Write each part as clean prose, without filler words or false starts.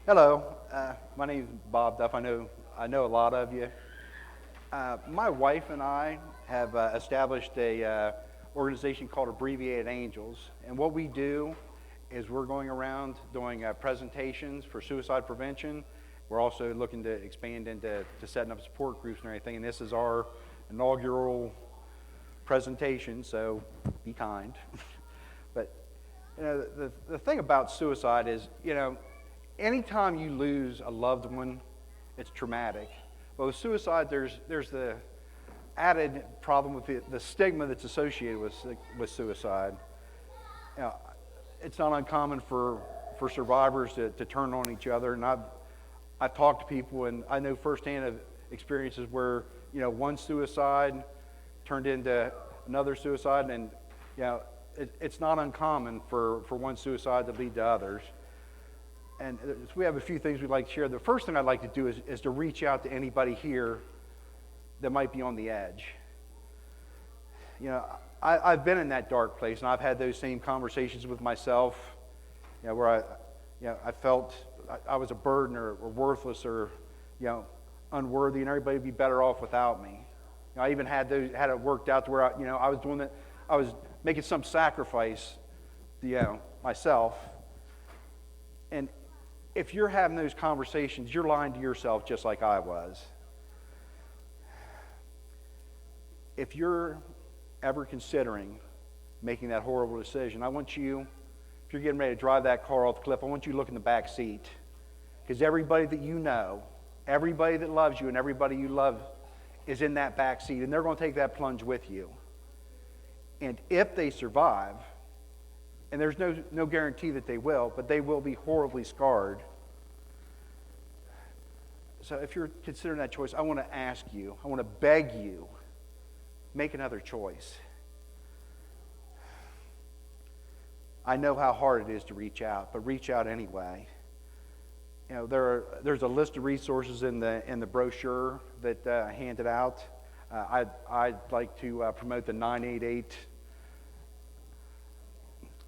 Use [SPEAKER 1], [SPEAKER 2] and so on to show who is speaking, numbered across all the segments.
[SPEAKER 1] Hello, my name is Bob Duff. I know a lot of you. My wife and I have established a organization called Abbreviated Angels, and what we do is we're going around doing presentations for suicide prevention. We're also looking to expand into setting up support groups and everything, and this is our inaugural presentation, so be kind. But the thing about suicide is, anytime you lose a loved one, it's traumatic. But with suicide, there's the added problem with the stigma that's associated with suicide. It's not uncommon for survivors to turn on each other, and I've talked to people, and I know firsthand of experiences where one suicide turned into another suicide, and it's not uncommon for one suicide to lead to others. And we have a few things we'd like to share. The first thing I'd like to do is to reach out to anybody here that might be on the edge. I've been in that dark place, and I've had those same conversations with myself, where I felt I was a burden or worthless or unworthy, and everybody would be better off without me. I even had it worked out to where I was doing that. I was making some sacrifice, myself. And if you're having those conversations, you're lying to yourself just like I was. If you're ever considering making that horrible decision, I want you, if you're getting ready to drive that car off the cliff, I want you to look in the back seat. Because everybody that you know, everybody that loves you, and everybody you love is in that back seat, and they're going to take that plunge with you. And if they survive, and there's no guarantee that they will, but they will be horribly scarred. So if you're considering that choice, I want to ask you, I want to beg you, make another choice. I know how hard it is to reach out, but reach out anyway. There's a list of resources in the brochure that handed out. I'd like to promote the 988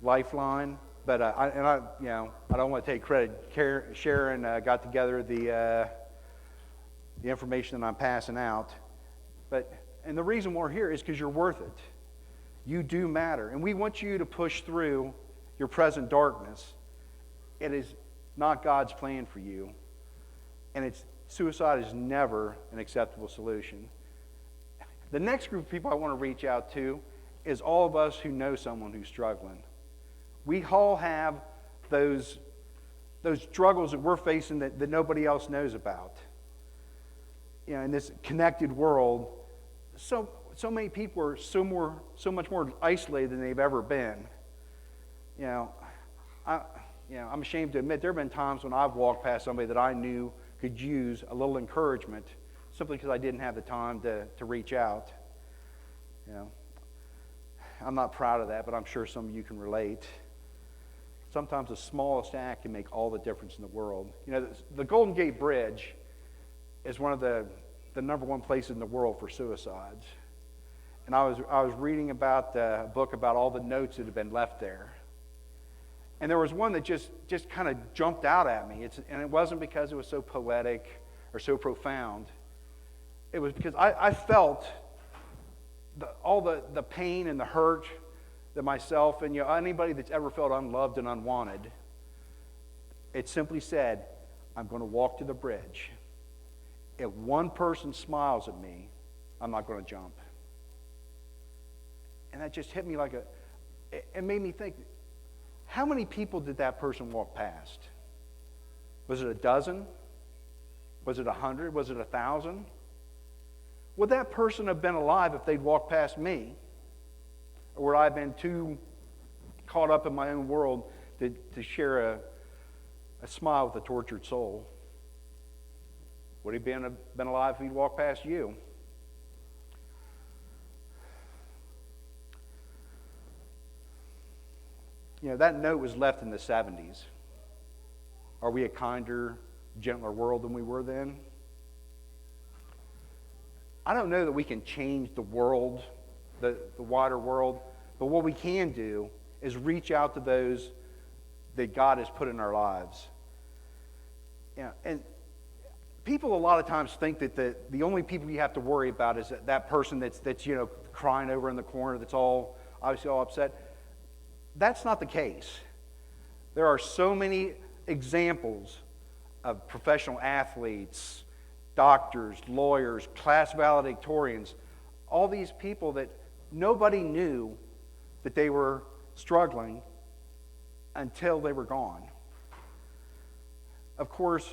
[SPEAKER 1] Lifeline, but I don't want to take credit. Sharon got together the information that I'm passing out, and the reason we're here is because you're worth it. You do matter, and we want you to push through your present darkness. It is not God's plan for you, and suicide is never an acceptable solution. The next group of people I want to reach out to is all of us who know someone who's struggling. We all have those struggles that we're facing that nobody else knows about. In this connected world, so many people are so much more isolated than they've ever been. I'm ashamed to admit there have been times when I've walked past somebody that I knew could use a little encouragement, simply because I didn't have the time to reach out. I'm not proud of that, but I'm sure some of you can relate. Sometimes the smallest act can make all the difference in the world. The Golden Gate Bridge is one of the number one places in the world for suicides. And I was reading about a book about all the notes that have been left there. And there was one that just kind of jumped out at me. And it wasn't because it was so poetic or so profound. It was because I felt all the pain and the hurt that myself and anybody that's ever felt unloved and unwanted. It simply said, I'm going to walk to the bridge. If one person smiles at me, I'm not going to jump. And that just hit me it made me think, how many people did that person walk past? Was it a dozen? Was it 100? Was it 1,000? Would that person have been alive if they'd walked past me? Or would I have been too caught up in my own world to share a smile with a tortured soul? Would he been alive if he'd walked past you? That note was left in the 70s. Are we a kinder, gentler world than we were then? I don't know that we can change the world, the wider world, but what we can do is reach out to those that God has put in our lives. Yeah, and people a lot of times think that the only people you have to worry about is that person that's crying over in the corner, that's obviously all upset. That's not the case. There are so many examples of professional athletes, doctors, lawyers, class valedictorians, all these people that nobody knew that they were struggling until they were gone. Of course,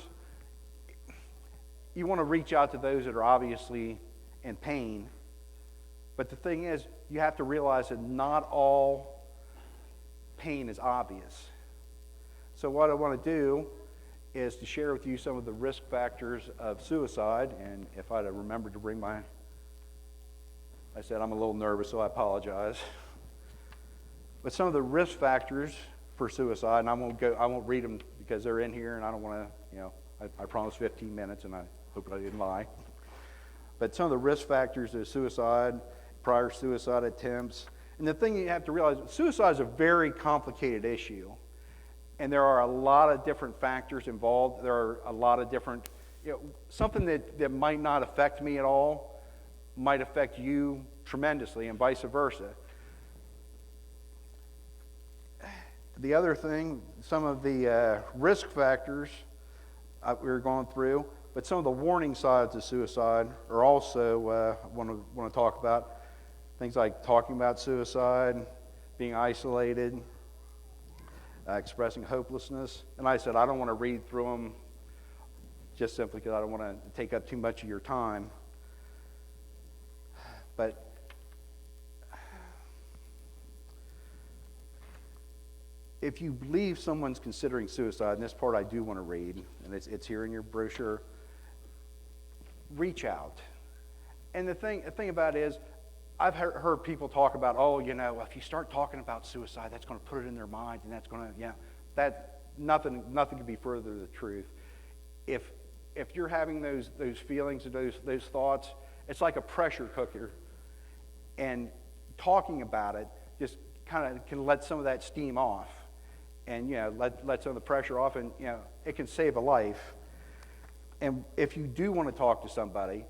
[SPEAKER 1] you want to reach out to those that are obviously in pain, but the thing is, you have to realize that not all pain is obvious. So what I want to do is to share with you some of the risk factors of suicide, and if I'd have remembered to bring I said I'm a little nervous, so I apologize. But some of the risk factors for suicide, and I won't read them because they're in here, and I don't want to, I promised 15 minutes, and I hope I didn't lie. But some of the risk factors of suicide, prior suicide attempts, and the thing you have to realize, suicide is a very complicated issue, and there are a lot of different factors involved. There are a lot of different, something that might not affect me at all might affect you tremendously, and vice versa. The other thing, some of the risk factors we were going through, but some of the warning signs of suicide are also want to talk about. Things like talking about suicide, being isolated, expressing hopelessness. And like I said, I don't want to read through them just simply because I don't want to take up too much of your time. But if you believe someone's considering suicide, and this part I do want to read, and it's here in your brochure, reach out. And the thing about it is, I've heard people talk about, if you start talking about suicide, that's going to put it in their mind, and that's going to, that nothing could be further to the truth. If you're having those feelings and those thoughts, it's like a pressure cooker, and talking about it just kind of can let some of that steam off, and let some of the pressure off, and it can save a life. And if you do want to talk to somebody,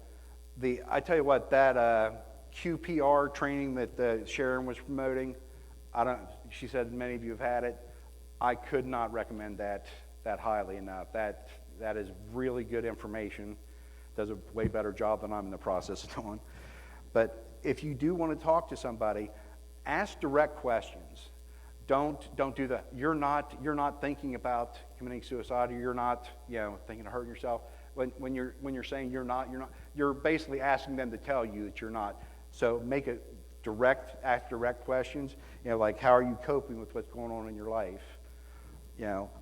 [SPEAKER 1] I tell you what, that QPR training that Sharon was promoting, she said many of you have had it. I could not recommend that highly enough. That is really good information. Does a way better job than I'm in the process of doing. But if you do want to talk to somebody, ask direct questions. Don't do that. You're not thinking about committing suicide, or you're not thinking of hurting yourself. When you're saying you're not, you're basically asking them to tell you that you're not. So ask direct questions. Like, how are you coping with what's going on in your life?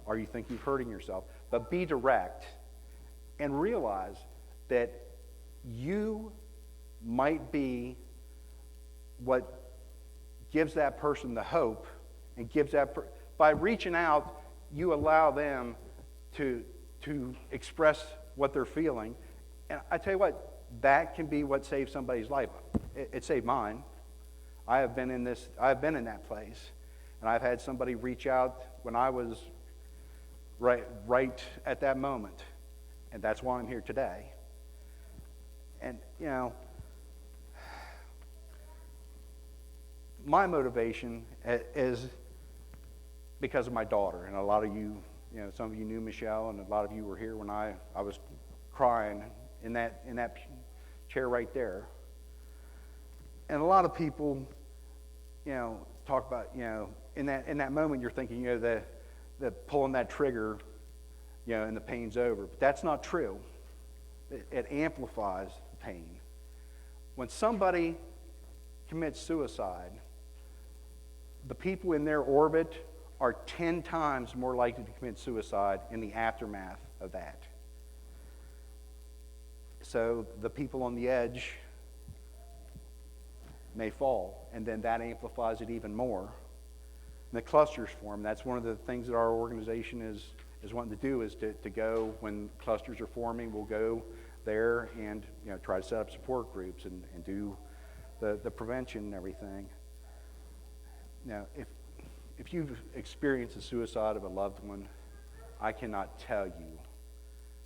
[SPEAKER 1] Are you thinking of hurting yourself? But be direct, and realize that you might be what gives that person the hope, and gives by reaching out, you allow them to express what they're feeling. And I tell you what, that can be what saves somebody's life. It saved mine. I have been in that place, and I've had somebody reach out when I was right at that moment, and that's why I'm here today. And my motivation is because of my daughter, and a lot of you, some of you knew Michelle, and a lot of you were here when I was crying in that chair right there. And a lot of people, talk about, in that moment you're thinking, the pulling that trigger, and the pain's over. But that's not true. It amplifies the pain. When somebody commits suicide, the people in their orbit are 10 times more likely to commit suicide in the aftermath of that. So the people on the edge may fall, and then that amplifies it even more. And the clusters form. That's one of the things that our organization is wanting to do, is to go, when clusters are forming, we'll go there and try to set up support groups and do the prevention and everything. Now, if you've experienced the suicide of a loved one, I cannot tell you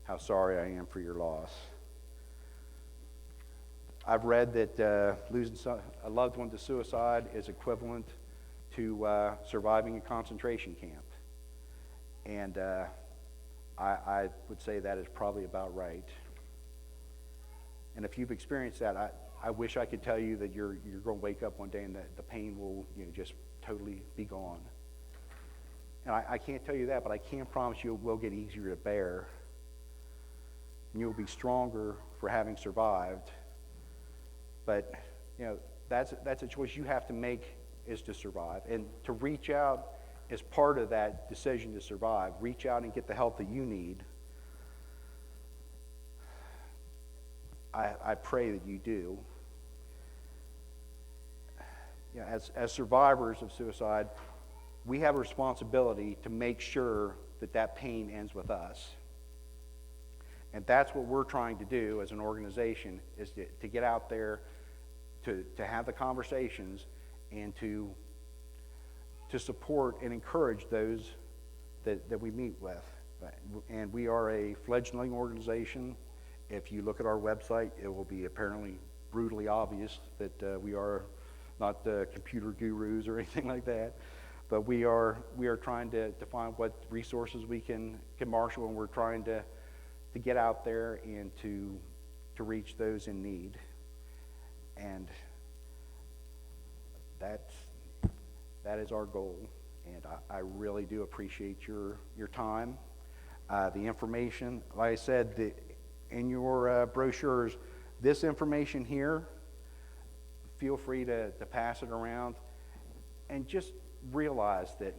[SPEAKER 1] how sorry I am for your loss. I've read that losing a loved one to suicide is equivalent to surviving a concentration camp. And I would say that is probably about right. And if you've experienced that, I wish I could tell you that you're going to wake up one day and the pain will just totally be gone. And I can't tell you that, but I can promise you it will get easier to bear. And you'll be stronger for having survived. But that's a choice you have to make, is to survive. And to reach out is part of that decision to survive. Reach out and get the help that you need. I pray that you do. As survivors of suicide, we have a responsibility to make sure that pain ends with us. And that's what we're trying to do as an organization, is to get out there, to have the conversations, and to support and encourage those that we meet with. And we are a fledgling organization. If you look at our website, it will be apparently brutally obvious that we are not computer gurus or anything like that. But we are trying to find what resources we can marshal, and we're trying to get out there and to reach those in need. And that is our goal. And I really do appreciate your time. The information, like I said, in your brochures, this information here, feel free to pass it around. And just realize that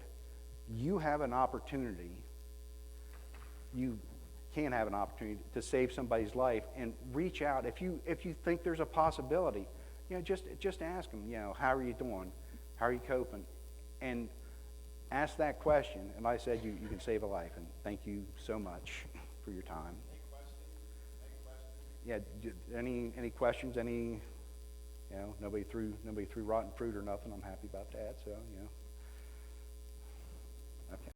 [SPEAKER 1] you have an opportunity, you can have an opportunity to save somebody's life, and reach out. If you think there's a possibility, just ask them, how are you doing? How are you coping? And ask that question, and like I said, you can save a life. And thank you so much for your time. Any questions? Nobody threw rotten fruit or nothing. I'm happy about that. So